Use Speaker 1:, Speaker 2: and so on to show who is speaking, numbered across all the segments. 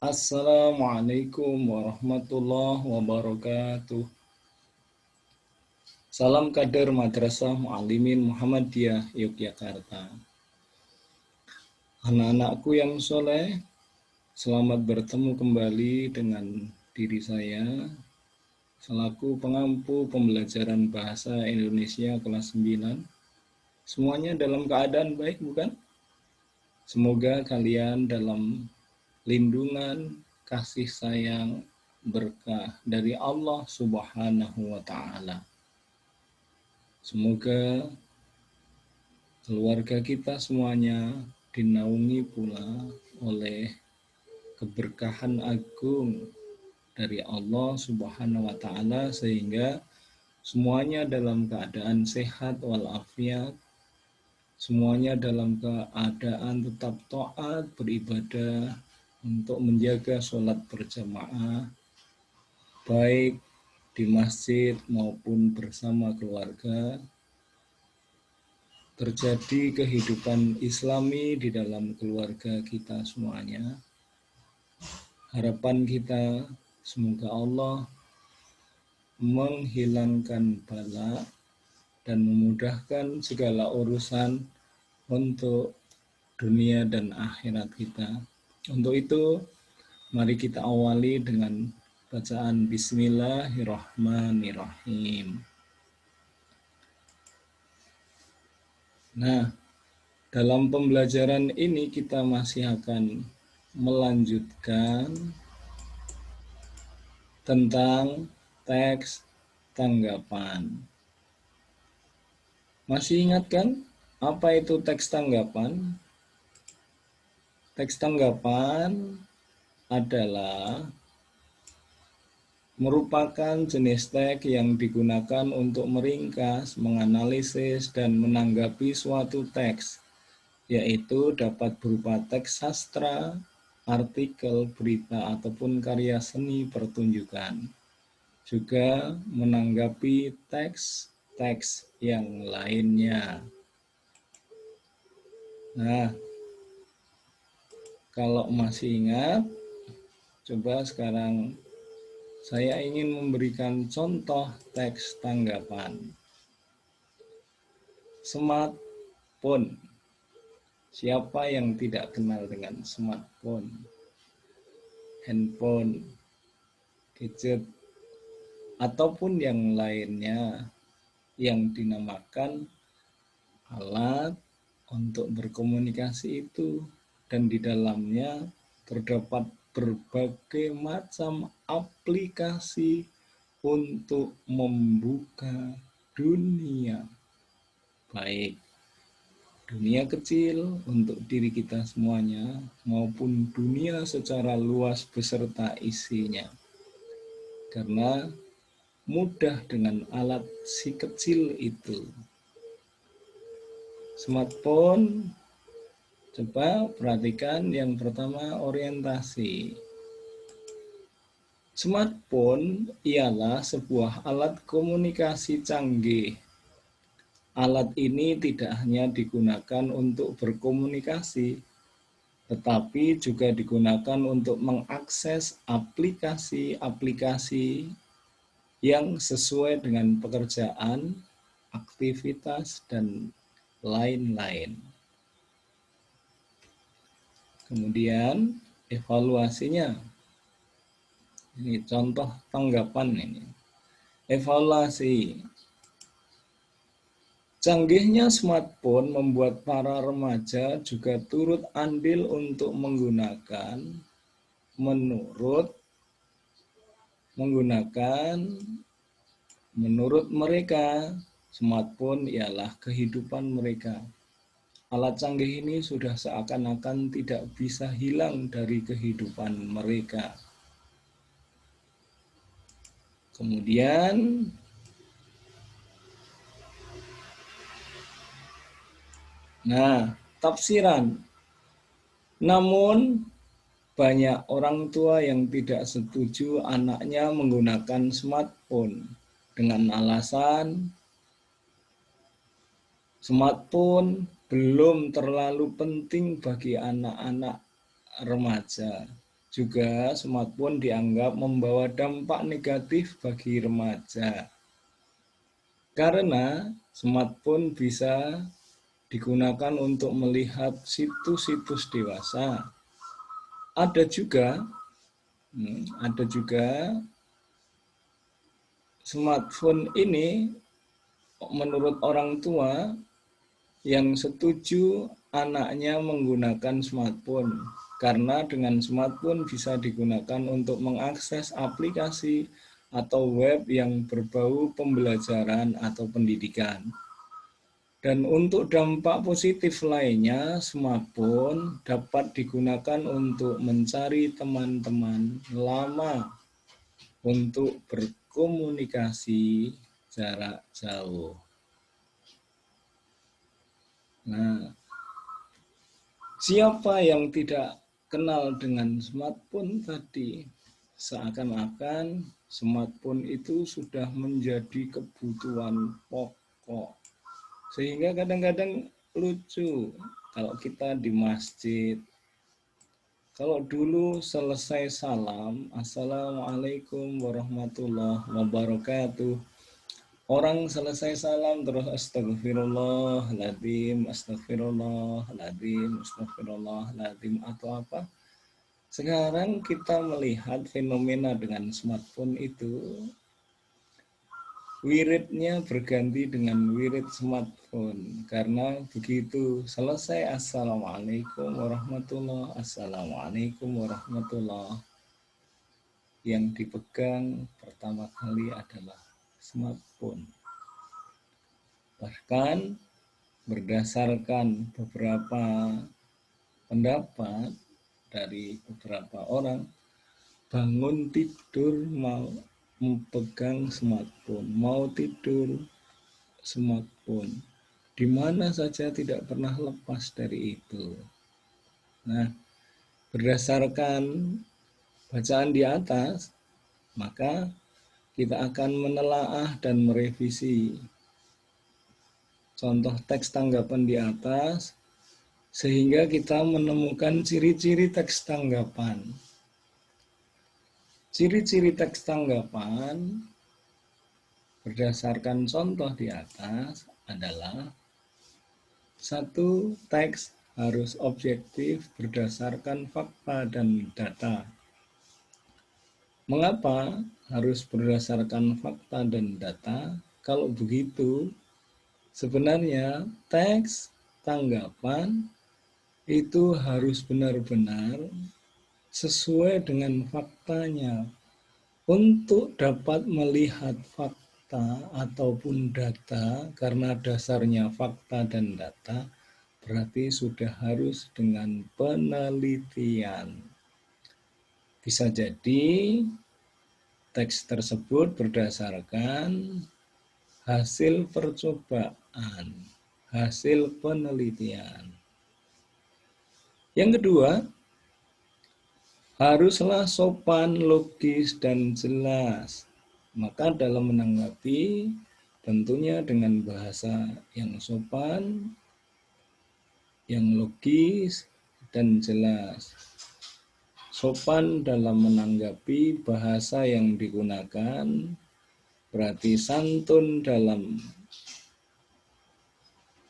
Speaker 1: Assalamualaikum warahmatullahi wabarakatuh. Salam kader Madrasah Muallimin Muhammadiyah Yogyakarta. Anak-anakku yang soleh, selamat bertemu kembali dengan diri saya selaku pengampu pembelajaran bahasa Indonesia kelas 9. Semuanya dalam keadaan baik, bukan? Semoga kalian dalam lindungan, kasih sayang, berkah dari Allah Subhanahu wa Ta'ala. Semoga keluarga kita semuanya dinaungi pula oleh keberkahan agung dari Allah Subhanahu wa Ta'ala, sehingga semuanya dalam keadaan sehat walafiat, semuanya dalam keadaan tetap taat beribadah untuk menjaga sholat berjamaah, baik di masjid maupun bersama keluarga. Terjadi kehidupan Islami di dalam keluarga kita semuanya. Harapan kita semoga Allah menghilangkan bala dan memudahkan segala urusan untuk dunia dan akhirat kita. Untuk itu, mari kita awali dengan bacaan Bismillahirrahmanirrahim. Nah, dalam pembelajaran ini kita masih akan melanjutkan tentang teks tanggapan. Masih ingat kan apa itu teks tanggapan? Teks tanggapan adalah merupakan jenis teks yang digunakan untuk meringkas, menganalisis, dan menanggapi suatu teks, yaitu dapat berupa teks sastra, artikel, berita, ataupun karya seni pertunjukan. Juga menanggapi teks-teks yang lainnya. Nah, kalau masih ingat, coba sekarang saya ingin memberikan contoh teks tanggapan. Smartphone. Siapa yang tidak kenal dengan smartphone? Handphone, gadget, ataupun yang lainnya yang dinamakan alat untuk berkomunikasi itu, dan di dalamnya terdapat berbagai macam aplikasi untuk membuka dunia, baik dunia kecil untuk diri kita semuanya maupun dunia secara luas beserta isinya. Karena mudah dengan alat si kecil itu. Smartphone, coba perhatikan yang pertama, orientasi. Smartphone ialah sebuah alat komunikasi canggih. Alat ini tidak hanya digunakan untuk berkomunikasi, tetapi juga digunakan untuk mengakses aplikasi-aplikasi yang sesuai dengan pekerjaan, aktivitas, dan lain-lain. Kemudian evaluasinya. Ini contoh tanggapan ini. Evaluasi. Canggihnya smartphone membuat para remaja juga turut andil untuk menggunakan menurut mereka, smartphone ialah kehidupan mereka. Alat canggih ini sudah seakan-akan tidak bisa hilang dari kehidupan mereka. Kemudian, tafsiran. Namun, banyak orang tua yang tidak setuju anaknya menggunakan smartphone dengan alasan smartphone belum terlalu penting bagi anak-anak remaja. juga smartphone dianggap membawa dampak negatif bagi remaja. Karena smartphone bisa digunakan untuk melihat situs-situs dewasa. Ada juga smartphone ini menurut orang tua yang setuju anaknya menggunakan smartphone, karena dengan smartphone bisa digunakan untuk mengakses aplikasi atau web yang berbau pembelajaran atau pendidikan. Dan untuk dampak positif lainnya, smartphone dapat digunakan untuk mencari teman-teman lama untuk berkomunikasi jarak jauh. Nah, siapa yang tidak kenal dengan smartphone tadi? Seakan-akan smartphone itu sudah menjadi kebutuhan pokok. Sehingga kadang-kadang lucu kalau kita di masjid. Kalau dulu selesai salam, Assalamualaikum warahmatullahi wabarakatuh. Orang selesai salam terus astagfirullahaladzim, astagfirullahaladzim, astagfirullahaladzim atau apa. Sekarang kita melihat fenomena dengan smartphone itu, wiridnya berganti dengan wirid smartphone. Karena begitu selesai Assalamualaikum warahmatullahi, Assalamualaikum warahmatullahi, yang dipegang pertama kali adalah smartphone. Bahkan berdasarkan beberapa pendapat dari beberapa orang, bangun tidur mau memegang smartphone, mau tidur smartphone, di mana saja tidak pernah lepas dari itu. Nah, berdasarkan bacaan di atas, maka kita akan menelaah dan merevisi contoh teks tanggapan di atas, sehingga kita menemukan ciri-ciri teks tanggapan. Ciri-ciri teks tanggapan berdasarkan contoh di atas adalah: 1. Teks harus objektif berdasarkan fakta dan data. Mengapa harus berdasarkan fakta dan data? Kalau begitu, sebenarnya teks tanggapan itu harus benar-benar sesuai dengan faktanya. Untuk dapat melihat fakta ataupun data, karena dasarnya fakta dan data, berarti sudah harus dengan penelitian. Bisa jadi teks tersebut berdasarkan hasil percobaan, hasil penelitian. Yang kedua, haruslah sopan, logis, dan jelas. Maka dalam menanggapi, tentunya dengan bahasa yang sopan, yang logis, dan jelas. Sopan dalam menanggapi bahasa yang digunakan, berarti santun dalam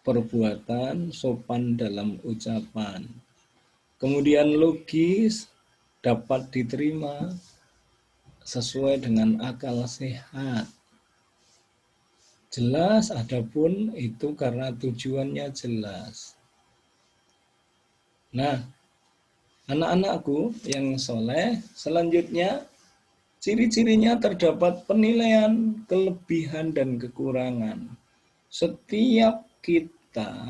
Speaker 1: perbuatan, sopan dalam ucapan. Kemudian logis, dapat diterima sesuai dengan akal sehat. Jelas adapun itu karena tujuannya jelas. Nah, anak-anakku yang soleh, selanjutnya ciri-cirinya terdapat penilaian kelebihan dan kekurangan. Setiap kita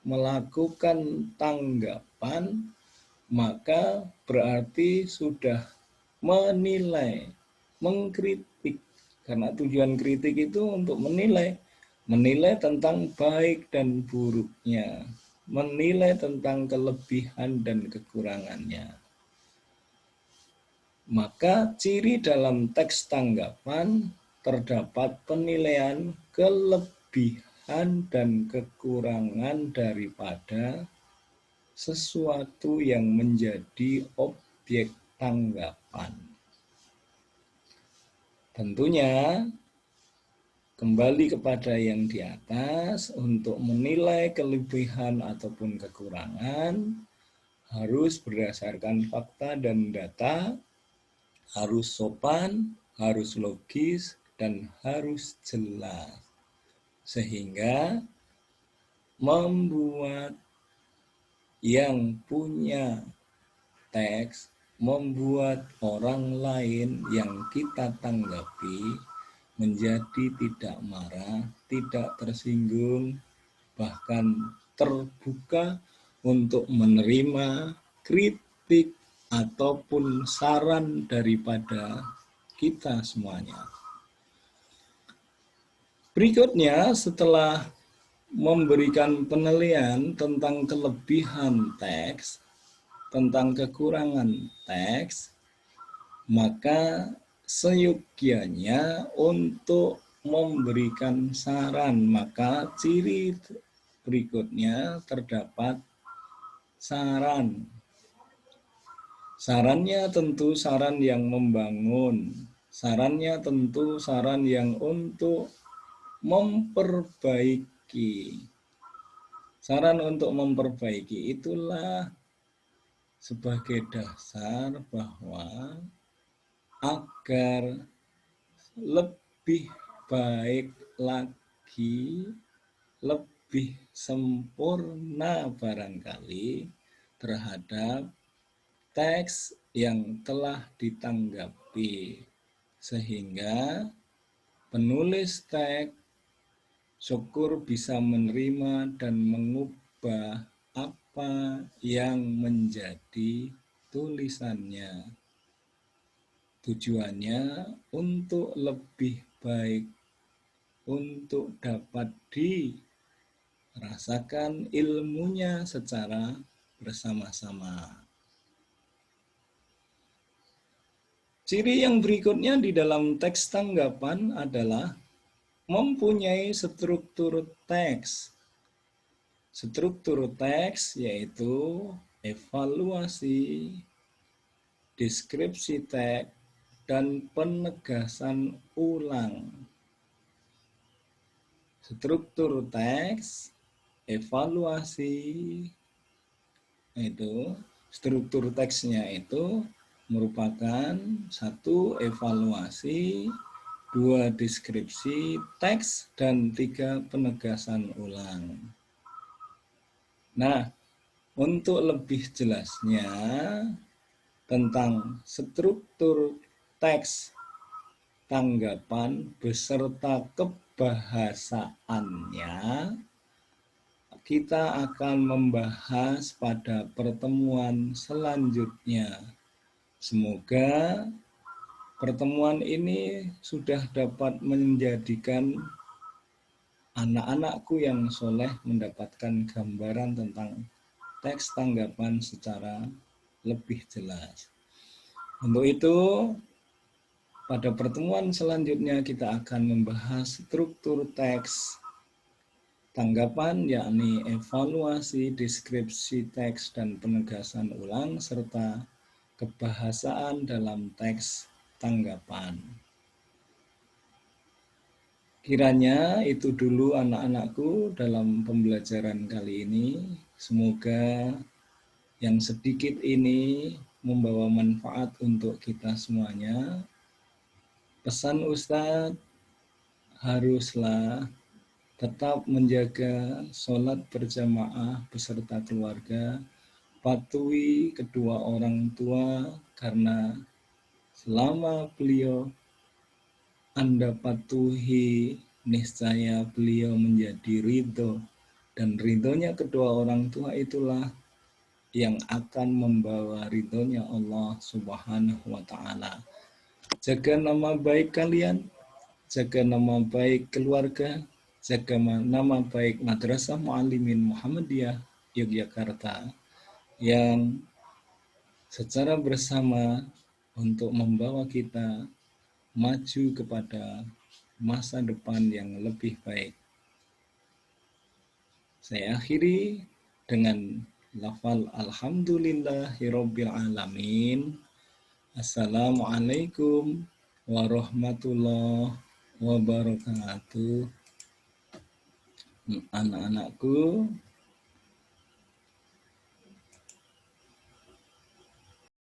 Speaker 1: melakukan tanggapan, maka berarti sudah menilai, mengkritik. Karena tujuan kritik itu untuk menilai tentang baik dan buruknya, menilai tentang kelebihan dan kekurangannya. Maka ciri dalam teks tanggapan terdapat penilaian kelebihan dan kekurangan daripada sesuatu yang menjadi objek tanggapan. Tentunya kembali kepada yang di atas, untuk menilai kelebihan ataupun kekurangan harus berdasarkan fakta dan data, harus sopan, harus logis, dan harus jelas. Sehingga membuat yang punya teks, membuat orang lain yang kita tanggapi menjadi tidak marah, tidak tersinggung, bahkan terbuka untuk menerima kritik ataupun saran daripada kita semuanya. Berikutnya, setelah memberikan penilaian tentang kelebihan teks, tentang kekurangan teks, maka seyogianya untuk memberikan saran. Maka ciri berikutnya terdapat saran. Sarannya tentu saran yang membangun. Sarannya tentu saran yang untuk memperbaiki. Saran untuk memperbaiki itulah sebagai dasar bahwa agar lebih baik lagi, lebih sempurna barangkali terhadap teks yang telah ditanggapi, sehingga penulis teks syukur bisa menerima dan mengubah apa yang menjadi tulisannya. Tujuannya untuk lebih baik, untuk dapat dirasakan ilmunya secara bersama-sama. Ciri yang berikutnya di dalam teks tanggapan adalah mempunyai struktur teks. Struktur teks yaitu evaluasi, deskripsi teks, dan penegasan ulang. Struktur teks, evaluasi, itu struktur teksnya itu merupakan 1. Evaluasi, 2. Deskripsi teks, dan 3. Penegasan ulang. Nah, untuk lebih jelasnya tentang struktur teks tanggapan beserta kebahasaannya, kita akan membahas pada pertemuan selanjutnya. Semoga pertemuan ini sudah dapat menjadikan anak-anakku yang soleh mendapatkan gambaran tentang teks tanggapan secara lebih jelas. Untuk itu, pada pertemuan selanjutnya kita akan membahas struktur teks tanggapan, yakni evaluasi, deskripsi teks, dan penegasan ulang, serta kebahasaan dalam teks tanggapan. Kiranya itu dulu anak-anakku dalam pembelajaran kali ini. Semoga yang sedikit ini membawa manfaat untuk kita semuanya. Pesan Ustadz, haruslah tetap menjaga sholat berjamaah beserta keluarga, patuhi kedua orang tua, karena selama beliau Anda patuhi, niscaya beliau menjadi ridho, dan ridhonya kedua orang tua itulah yang akan membawa ridhonya Allah Subhanahu wa Ta'ala. Jaga nama baik kalian, jaga nama baik keluarga, jaga nama baik Madrasah Muallimin Muhammadiyah Yogyakarta yang secara bersama untuk membawa kita maju kepada masa depan yang lebih baik. Saya akhiri dengan lafal alhamdulillahirabbil alamin. Assalamualaikum warahmatullahi wabarakatuh. Anak-anakku,